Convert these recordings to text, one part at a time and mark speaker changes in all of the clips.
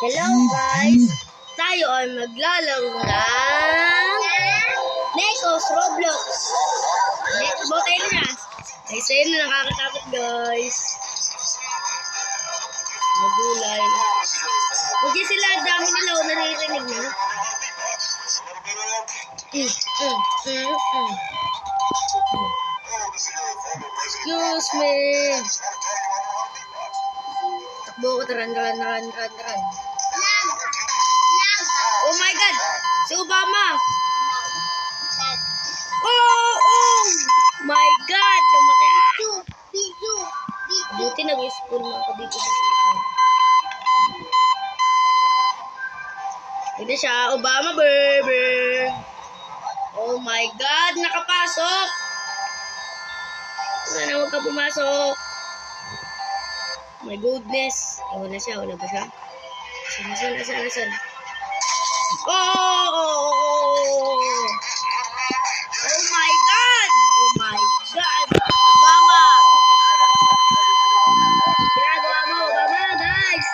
Speaker 1: Hello guys! Tayo ay maglalaro ng Nekos Roblox. Next tayo na. Ay sa'yo na nakakatakot guys. Magulay. Hindi sila, dami nila o naririnig na. Excuse me. Takbo ko, run. Oh my God! Si Obama! Oh my God! Buti nag-school na ako dito sa CR. Ito siya, Obama baby! Oh my God! Nakapasok! Sana huwag ka pumasok! My goodness! Wala siya, wala ba siya? Saan? Oh my God! Obama! Ginagawa mo, Obama, guys!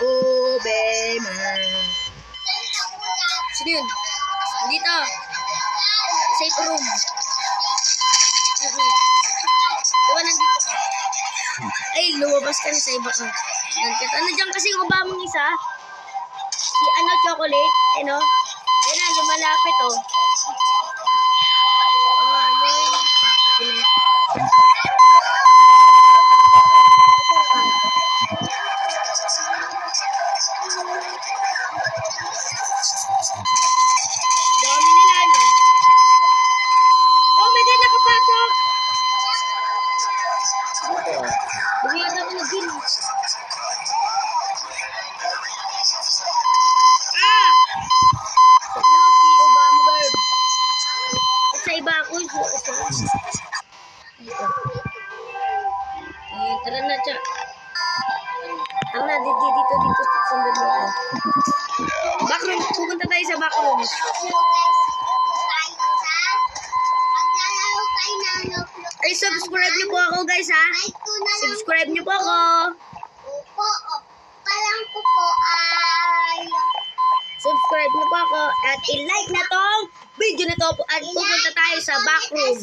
Speaker 1: Obama! Sino yun? Dito. Safe room. Diba nandito ka? Ay, lumabas ka na sa iba ka. Ano dyan kasi yung Obamang isa? Si chocolate, ano? Yan na, lumalapit, oh. Ano yun? Pakain. Dami nila, no? Oh my God, nakapasok! Bumiyad ako na din. Sa iba ako, tara na siya. Tara na, dito, sundan mo ako. Backroom, pupunta tayo sa backroom. Ay, subscribe niyo po ako guys ha. Subscribe niyo po ako. Subscribe niyo po ako at i-like na tong video na to at pupunta tayo sa backroom.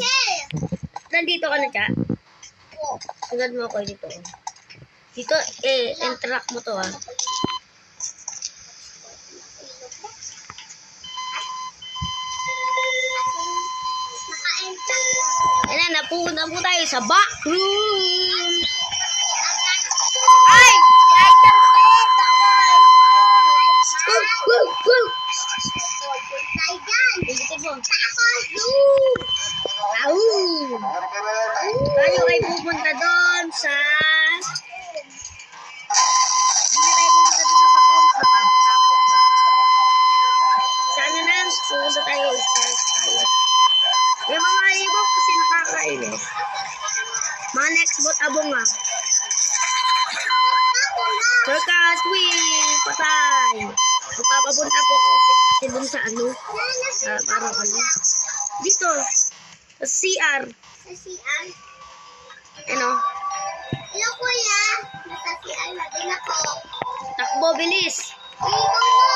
Speaker 1: Nandito ka na siya. Sundan mo ako dito. Dito, interact mo to ha. Ayan na, napunta po tayo sa backroom. Ay! I can see the wall. Tayo ay pupunta doon sa... Sana na, pupunta tayo. Yung mga ibok kasi nakakainis. Mga next bot abong nga. Circus wheel! Patay! Magpapapunta po ako dun sa ano. Parang ano. Dito. Sa CR.
Speaker 2: Sa CR?
Speaker 1: Ano?
Speaker 2: Hello kuya. Nasa CR na din ako.
Speaker 1: Takbo, bilis.
Speaker 2: Ikaw na.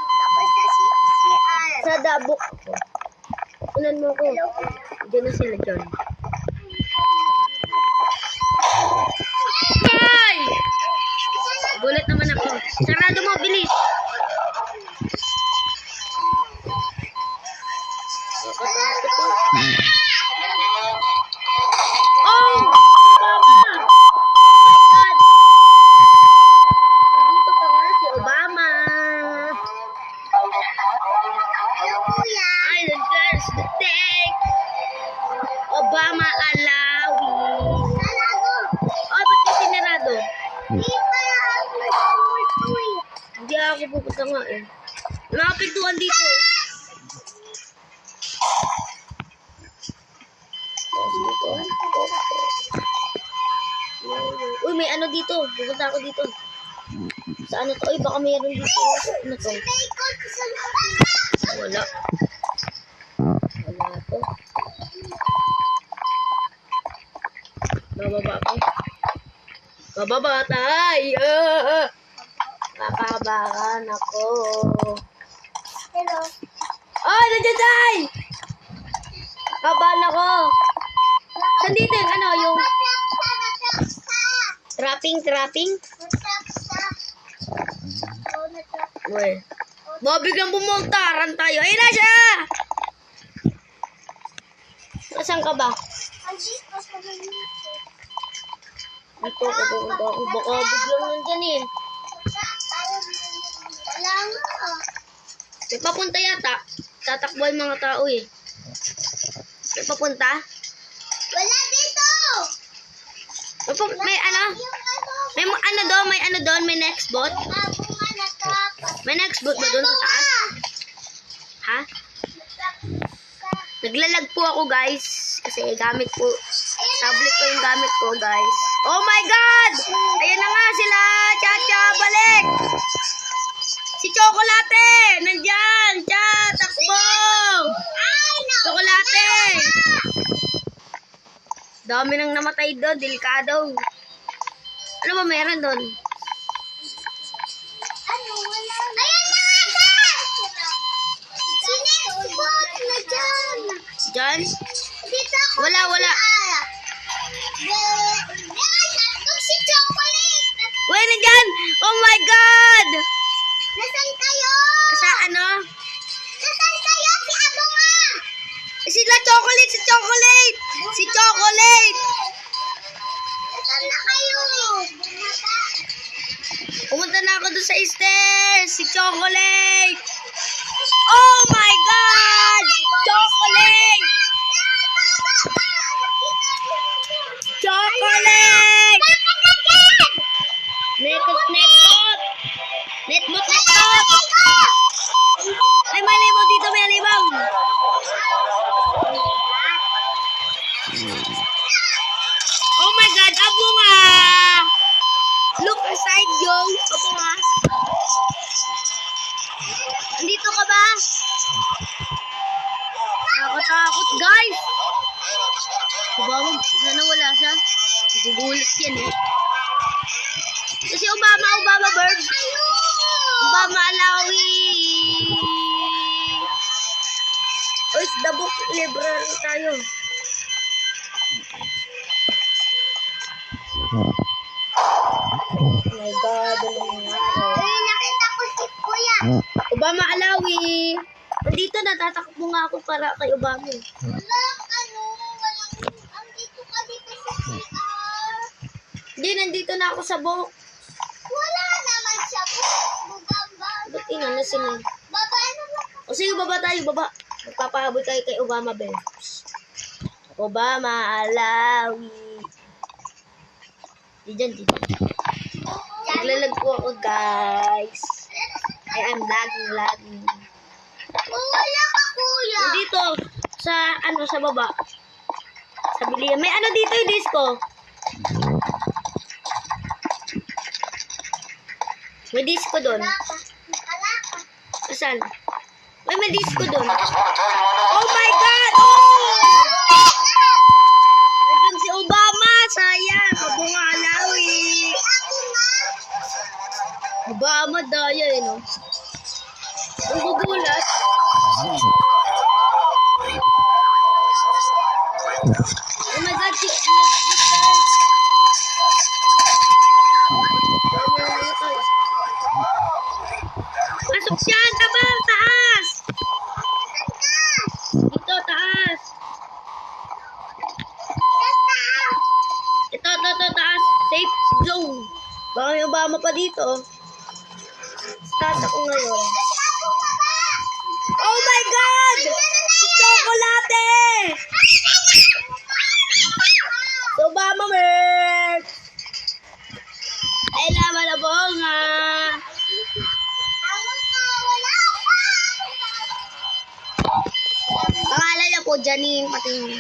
Speaker 2: Tapos sa CR.
Speaker 1: Sa dabok. Unan mo ko. Diyan na sila dyan. Ay! Gulat naman ako. Sarado mo, bilis. Oh! Obama! Nandito pa nga si Obama.
Speaker 2: Hello kuya.
Speaker 1: Island girls, the tank. Obama allowing.
Speaker 2: Sarado.
Speaker 1: Oh, ba't yung sinarado?
Speaker 2: Hindi pala ako nag-uwi.
Speaker 1: Hindi ako pupunta nga eh. Mga pintuan dito. Uy, may ano dito. Pupunta ako dito. Sa ano to? Uy, baka mayroon dito. Ano to? Wala. Wala to. Bababa ko. Bababa tayo. Kakabahan ako.
Speaker 2: Hello.
Speaker 1: Oh, nandiyan tayo! Kakabahan ako. Saan dito yung ano, yung trapping? Uy. Mabiglang bumontaran tayo. Ayun na siya! Nasaan ka ba? Dito ako pupunta ako. Baka biglang nandyan eh.
Speaker 2: Wala nga.
Speaker 1: May papunta yata. Tatakbo yung mga tao eh. May papunta?
Speaker 2: Wala dito!
Speaker 1: May ano? May ano doon? May next bot? May next bot ba doon sa taas? Ha? Naglalag po ako guys. Kasi gamit po. Tablet ko yung gamit ko guys. Oh my God! Ayan na nga sila! Chacha, balik! Si Chocolate! Nandyan! Cha! Takbo! Chocolate! Dami nang namatay doon. Delikado. Ano ba meron doon?
Speaker 2: Ayan na nga siya! Sinexpot na dyan.
Speaker 1: Diyan?
Speaker 2: Dito ako.
Speaker 1: Wala.
Speaker 2: Si Chocolate.
Speaker 1: Uy, nandyan! Oh my God!
Speaker 2: Nasaan kayo?
Speaker 1: Sa ano?
Speaker 2: Nasaan kayo? Si Abunga.
Speaker 1: Sila Chocolate! Si Chocolate! Si Chocolate!
Speaker 2: Nasaan na kayo?
Speaker 1: Pumunta na ako doon sa stairs! Si Chocolate! Oh my God! Chocolate! Chocolate! Netbot! Ay, may libaw dito, may libaw! Oh my God, Abunga! Look aside, yo! Abunga! Andito ka ba? Nakatakot, guys! Sana wala siya. Gugulat yan eh. Kasi Obama birds. Obama alawi. Oy, the book library tayo. Oh my God, ano nangyari?
Speaker 2: Ay, nakita ko si Kuya.
Speaker 1: Obama alawi. Nandito natatakbo nga ako para kay Obama.
Speaker 2: Walang andito ka dito sa CR.
Speaker 1: Hindi, nandito na ako sa book.
Speaker 2: Wala naman siya po. Bugamba.
Speaker 1: Ba't ina na sila?
Speaker 2: Baba naman.
Speaker 1: O sige, baba tayo, baba. Magpapahabol tayo kay Obama, bears. Obama alawi. Diyan. Naglalag po ako, guys. I'm lagging.
Speaker 2: Wala ka, Kuya.
Speaker 1: Dito, sa baba. Sa bilihan. May ano dito yung disco. May disco doon.
Speaker 2: Wala ka.
Speaker 1: Asan? May disco doon. Oh my God! Oh! Nandun si Obama! Sayang! Abunga alawi! Obama daya eh, no? Ang gugulat. Oh my God! Pasok siya! Tabang! Taas! Dito, taas! Ito, taas! Safe zone! Baka may Obama pa dito. Taas ako ngayon. Oh my God! Si Chocolate! Si Obama, man! Ay, laban na po nga! Pangalan niya po, Janine, pati yung...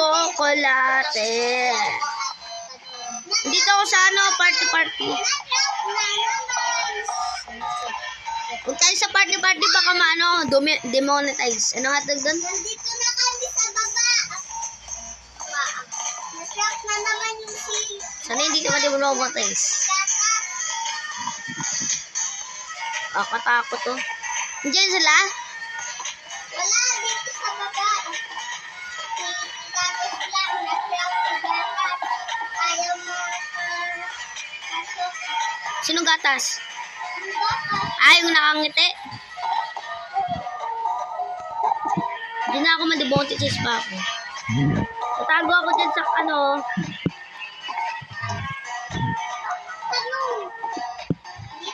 Speaker 1: Chocolate. Dito ako sa party. Kung tayo sa party-party, baka demonetize. Ano nga tag doon?
Speaker 2: Nandito na kami sa baba. Nasyak na naman yung sili.
Speaker 1: Sana hindi ka ma-demonetize. Katakot to. Nandiyan sila?
Speaker 2: Wala, dito sa baba. Tapos lang, nasyak sa baba. Ayaw mo pasok.
Speaker 1: Sinong gatas?
Speaker 2: Ang baka.
Speaker 1: Ay, yung nakangiti. Hindi na ako ma-demonetize pa ako. Tatago ako dyan sa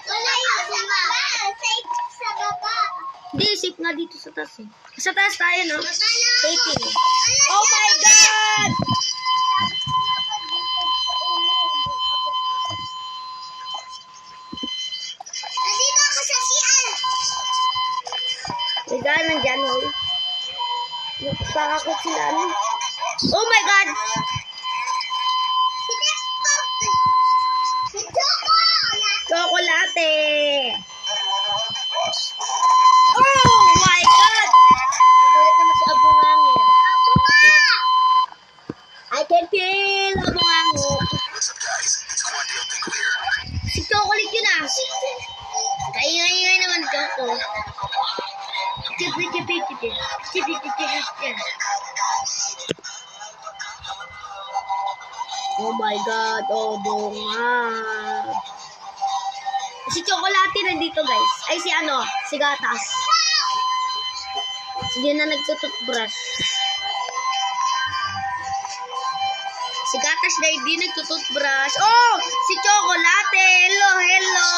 Speaker 2: Wala yun sa baba. Safe sa baba.
Speaker 1: Hindi, safe nga dito sa taas eh. Sa taas tayo, no?
Speaker 2: Akala ko.
Speaker 1: Safe eh.
Speaker 2: Ala,
Speaker 1: Oh my God!
Speaker 2: Nandito ako sa CR.
Speaker 1: May gana nandyan, oh. Nakakakot sila, ano? Oh my God!
Speaker 2: Si Desktop. Si Choco.
Speaker 1: Chocolate! Oh my God! Nagulat naman si Abungangin.
Speaker 2: Ako nga.
Speaker 1: I can feel Abungangin. Si Chocolate yun ah. Kaingay-ingay naman Choco. Chipi-chipi-chipi. Chipi-chipi-chipi. Oh my God, Obongang. Si Chocolate nandito guys. Ay si Gatas. Hindi na nagtututbrush. Si Gatas na hindi nagtututbrush. Oh! Si Chocolate! Hello, hello!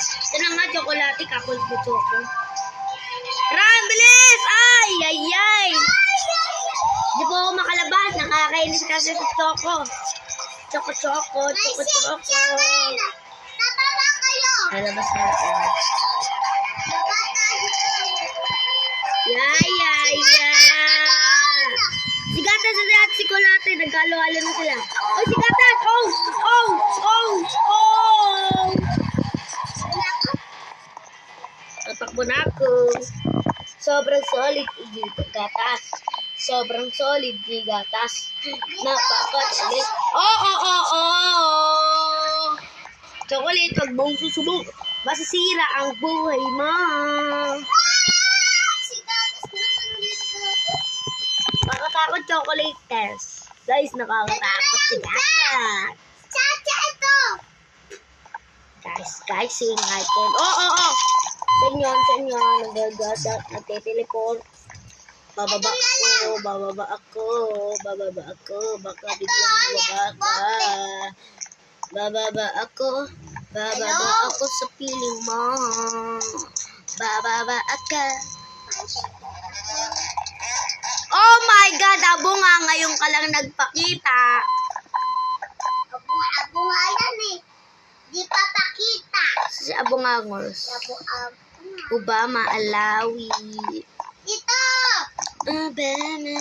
Speaker 1: Ito na nga, Chocolate. Kakul po Choco. Ran, bilis! Ay, ay, ay! Hindi po ako makalabas. Nakakainis kasi sa Choco. Choco, Choco, Choco, Choco.
Speaker 2: Nababa kayo.
Speaker 1: Lalabas natin.
Speaker 2: Baba tayo.
Speaker 1: Yay, yay, yay! Si Gatas at si Chocolate, nagkalo-halo na sila. Oh, si Gatas! Oh! Oh! Oh! Oh! Tatakbo na ako. Sobrang solid, Gatas. Sobrang solid, Gatas. Napakasulit. Oh, oh, oh, oh! Chocolate, wag mong susubok. Masisira ang buhay mo.
Speaker 2: Si Gatas naman dito.
Speaker 1: Nakakatakot Chocolate test. Guys, nakakatakot si Gatas.
Speaker 2: Chacha ito.
Speaker 1: Guys, sing natin. Oh. Senyon, nagagasat, nagte-teleport. Bababa ako, baka biglang bababa ako sa piling mo. Bababa ako. Oh my God, Abunga, ngayon ka lang nagpakita.
Speaker 2: Abo nga yan eh. Di pa pakita.
Speaker 1: Si Abungangos.
Speaker 2: Abo.
Speaker 1: Obama, Alawi.
Speaker 2: Ito.
Speaker 1: Obama,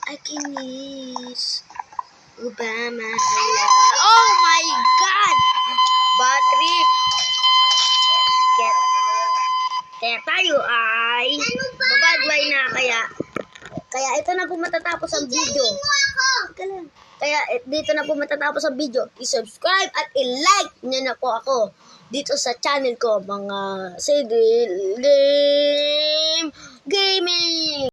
Speaker 1: Akinis. Obama, Alawi. Oh my God! Bad trip. Kaya tayo ay babadway na kaya ito na po matatapos ang video.
Speaker 2: Mo ako.
Speaker 1: Kaya dito na po matatapos ang video. I-subscribe at i-like nyo na po ako dito sa channel ko, mga sige.